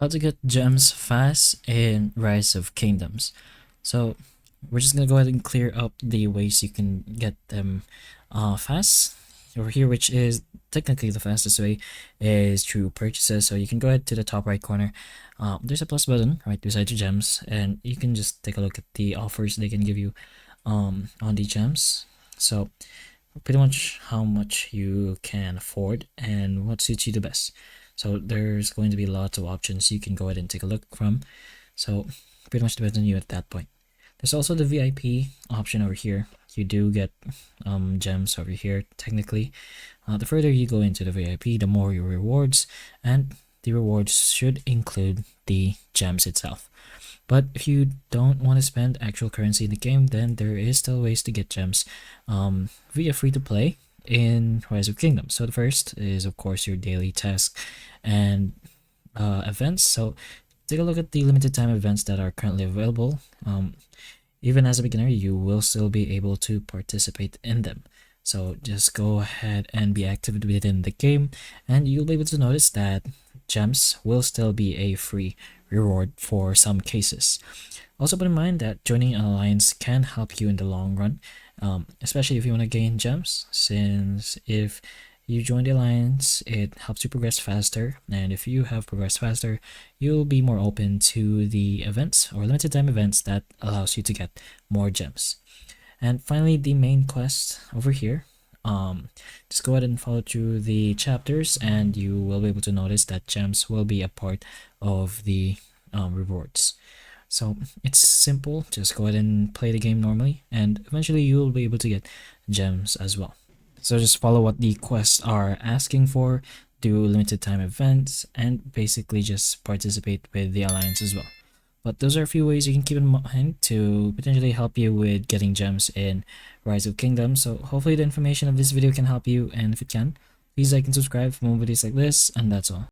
How to get gems fast in Rise of Kingdoms. So we're just gonna go ahead and clear up the ways you can get them fast over here, which is technically the fastest way is through purchases. So you can go ahead to the top right corner. There's a plus button right beside your gems, and you can just take a look at the offers they can give you on the gems. So pretty much how much you can afford and what suits you the best. So there's going to be lots of options you can go ahead and take a look from. So pretty much depends on you at that point. There's also the VIP option over here. You do get gems over here technically. The further you go into the VIP, the more your rewards, and the rewards should include the gems itself. But if you don't want to spend actual currency in the game, then there is still ways to get gems via free to play in Rise of Kingdoms. So the first is of course your daily task and events. So take a look at the limited time events that are currently available. Even as a beginner, you will still be able to participate in them. So just go ahead and be active within the game, and you'll be able to notice that gems will still be a free reward for some cases. Also put in mind that joining an alliance can help you in the long run, especially if you want to gain gems, since if you join the alliance, it helps you progress faster, and if you have progressed faster, you'll be more open to the events or limited time events that allows you to get more gems. And finally, the main quest over here. Just go ahead and follow through the chapters, and you will be able to notice that gems will be a part of the rewards. So it's simple. Just go ahead and play the game normally, and eventually you will be able to get gems as well. So just follow what the quests are asking for, do limited time events, and basically just participate with the alliance as well. But those are a few ways you can keep in mind to potentially help you with getting gems in Rise of Kingdoms. So hopefully the information of this video can help you, and if it can, please like and subscribe for more videos like this, and that's all.